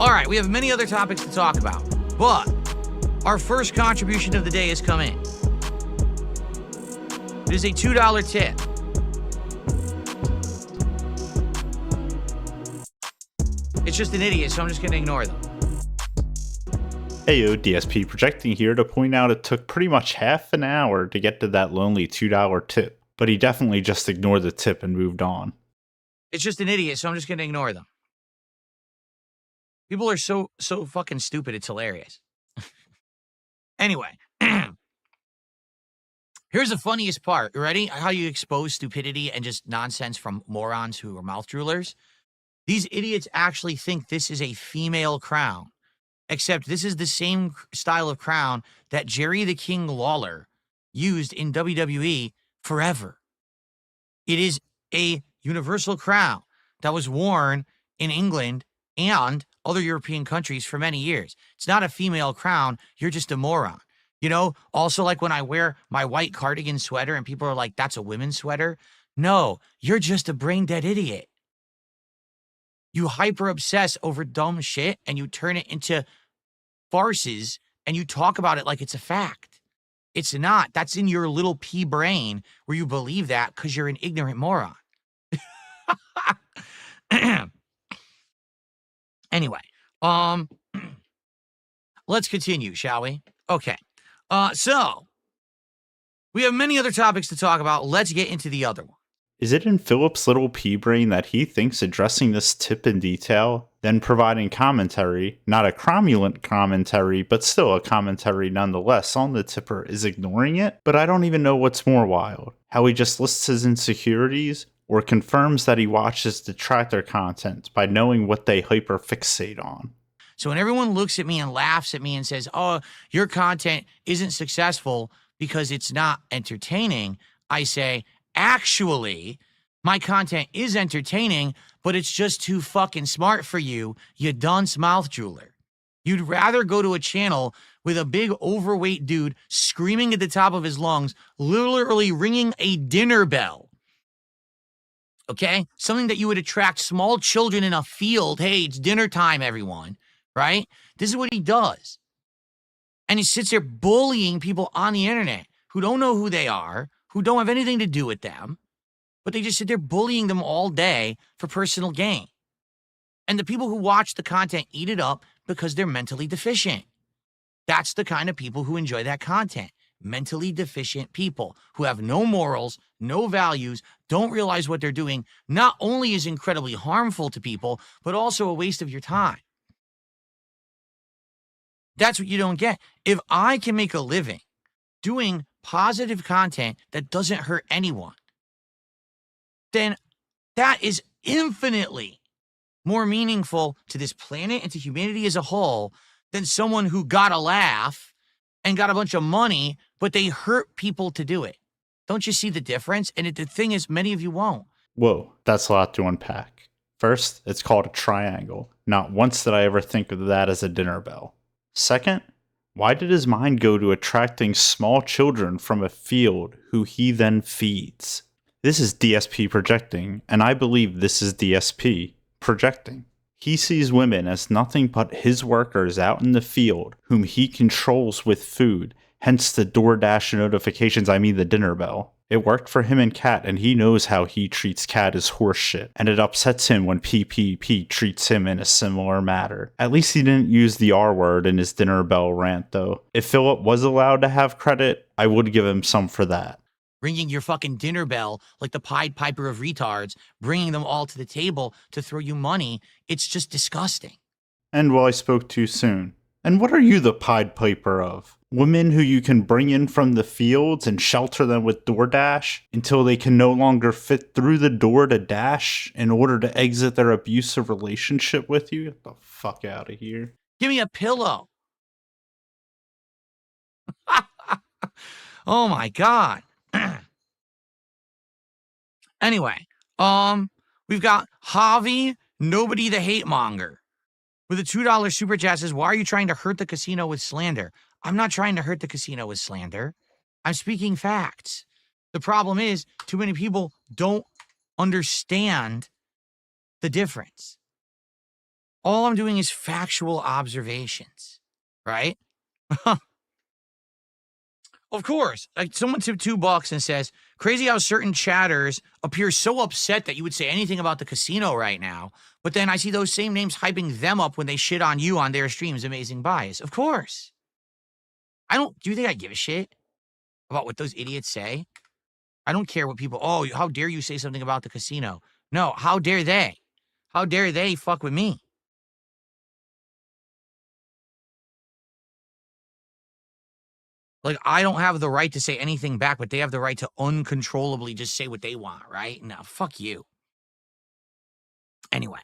All right, we have many other topics to talk about, but our first contribution of the day has come in. It is a $2 tip. It's just an idiot, so I'm just going to ignore them. Heyo, DSP projecting here to point out it took pretty much half an hour to get to that lonely $2 tip, but he definitely just ignored the tip and moved on. It's just an idiot, so I'm just going to ignore them. People are so fucking stupid, it's hilarious. Anyway, here's the funniest part. You ready? How you expose stupidity and just nonsense from morons who are mouth droolers. These idiots actually think this is a female crown. Except this is the same style of crown that Jerry the King Lawler used in WWE forever. It is a universal crown that was worn in England and other European countries for many years. It's not a female crown. You're just a moron. You know, also like when I wear my white cardigan sweater and people are like, that's a women's sweater. No, you're just a brain dead idiot. You hyper obsess over dumb shit and you turn it into farces and you talk about it like it's a fact. It's not. That's in your little pea brain where you believe that because you're an ignorant moron. Anyway, let's continue, shall we? Okay. So we have many other topics to talk about. Let's get into the other one. Is it in Philip's little pea brain that he thinks addressing this tip in detail, then providing commentary, not a cromulent commentary, but still a commentary nonetheless on the tipper, is ignoring it? But I don't even know what's more wild. How he just lists his insecurities, or confirms that he watches Detractor content by knowing what they hyperfixate on. So when everyone looks at me and laughs at me and says, oh, your content isn't successful because it's not entertaining, I say, actually, my content is entertaining, but it's just too fucking smart for you, you dunce mouth jeweler. You'd rather go to a channel with a big overweight dude screaming at the top of his lungs, literally ringing a dinner bell. Okay? Something that you would attract small children in a field. Hey, it's dinner time, everyone. Right? This is what he does. And he sits there bullying people on the internet who don't know who they are, who don't have anything to do with them, but they just sit there bullying them all day for personal gain. And the people who watch the content eat it up because they're mentally deficient. That's the kind of people who enjoy that content. Mentally deficient people who have no morals, no values, don't realize what they're doing, not only is incredibly harmful to people, but also a waste of your time. That's what you don't get. If I can make a living doing positive content that doesn't hurt anyone, then that is infinitely more meaningful to this planet and to humanity as a whole than someone who got a laugh and got a bunch of money, but they hurt people to do it. Don't you see the difference? And the thing is, many of you won't. Whoa, that's a lot to unpack. First, it's called a triangle. Not once did I ever think of that as a dinner bell. Second, why did his mind go to attracting small children from a field who he then feeds? This is DSP projecting, and I believe this is DSP projecting. He sees women as nothing but his workers out in the field whom he controls with food, hence the DoorDash notifications, I mean the dinner bell. It worked for him and Kat, and he knows how he treats Kat as horseshit, and it upsets him when PPP treats him in a similar manner. At least he didn't use the R word in his dinner bell rant, though. If Philip was allowed to have credit, I would give him some for that. Ringing your fucking dinner bell like the Pied Piper of retards, bringing them all to the table to throw you money, it's just disgusting. And well, I spoke too soon. And what are you the Pied Piper of? Women who you can bring in from the fields and shelter them with DoorDash until they can no longer fit through the door to dash in order to exit their abusive relationship with you? Get the fuck out of here. Give me a pillow. Oh my God. Anyway, we've got Javi, Nobody the Hate Monger, with a $2 super chat says, why are you trying to hurt the casino with slander? I'm not trying to hurt the casino with slander. I'm speaking facts. The problem is too many people don't understand the difference. All I'm doing is factual observations, right? Of course, like someone tipped $2 and says, crazy how certain chatters appear so upset that you would say anything about the casino right now. But then I see those same names hyping them up when they shit on you on their streams. Amazing bias. Of course. Do you think I give a shit about what those idiots say? I don't care what people, oh, how dare you say something about the casino? No, how dare they? How dare they fuck with me? Like, I don't have the right to say anything back, but they have the right to uncontrollably just say what they want, right? No, fuck you. Anyway,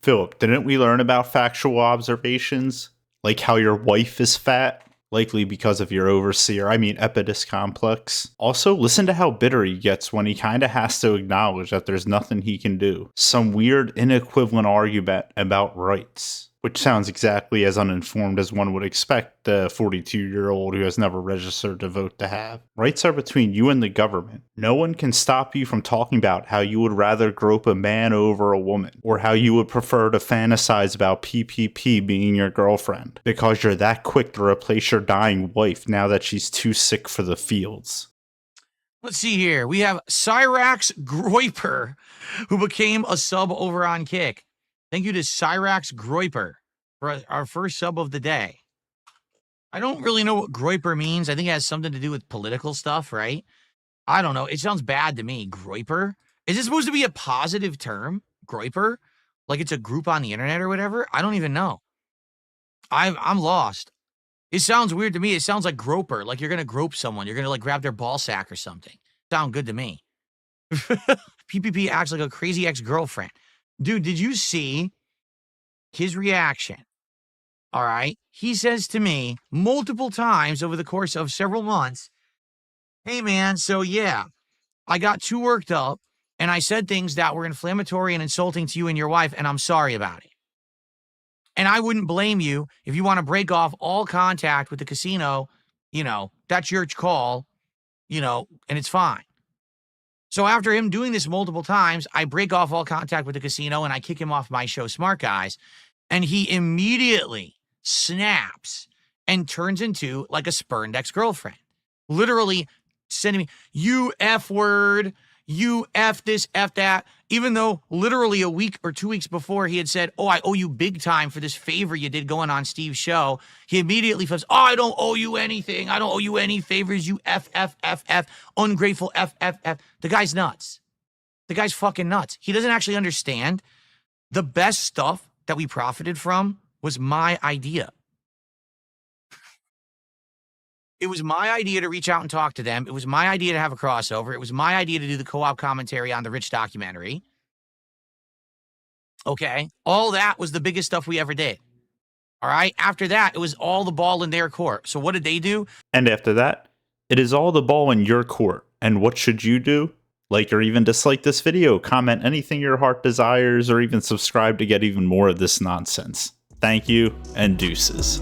Philip, didn't we learn about factual observations? Like how your wife is fat? Likely because of your overseer, Epidus complex. Also, listen to how bitter he gets when he kinda has to acknowledge that there's nothing he can do. Some weird, inequivalent argument about rights. Which sounds exactly as uninformed as one would expect a 42-year-old who has never registered to vote to have. Rights are between you and the government. No one can stop you from talking about how you would rather grope a man over a woman, or how you would prefer to fantasize about PPP being your girlfriend, because you're that quick to replace your dying wife now that she's too sick for the fields. Let's see here. We have Cyrax Groiper, who became a sub over on Kick. Thank you to Cyrax Groiper for our first sub of the day. I don't really know what Groiper means. I think it has something to do with political stuff, right? I don't know. It sounds bad to me. Groiper? Is it supposed to be a positive term? Groiper? Like it's a group on the internet or whatever? I don't even know. I'm lost. It sounds weird to me. It sounds like groper, like you're going to grope someone. You're going to like grab their ball sack or something. Sound good to me. PPP acts like a crazy ex-girlfriend. Dude, did you see his reaction? All right. He says to me multiple times over the course of several months, hey, man, so yeah, I got too worked up and I said things that were inflammatory and insulting to you and your wife, and I'm sorry about it. And I wouldn't blame you if you want to break off all contact with the casino. You know, that's your call, you know, and it's fine. So after him doing this multiple times, I break off all contact with the casino and I kick him off my show, Smart Guys. And he immediately snaps and turns into like a spurned ex-girlfriend. Literally sending me, you F word, you F this, F that. Even though literally a week or 2 weeks before he had said, oh, I owe you big time for this favor you did going on Steve's show. He immediately says, oh, I don't owe you anything. I don't owe you any favors. You F, ungrateful F. The guy's nuts. The guy's fucking nuts. He doesn't actually understand the best stuff that we profited from was my idea. It was my idea to reach out and talk to them. It was my idea to have a crossover. It was my idea to do the co-op commentary on the Rich documentary. Okay. All that was the biggest stuff we ever did. All right. After that, it was all the ball in their court. So what did they do? And after that, it is all the ball in your court. And what should you do? Like or even dislike this video, comment anything your heart desires, or even subscribe to get even more of this nonsense. Thank you, and deuces.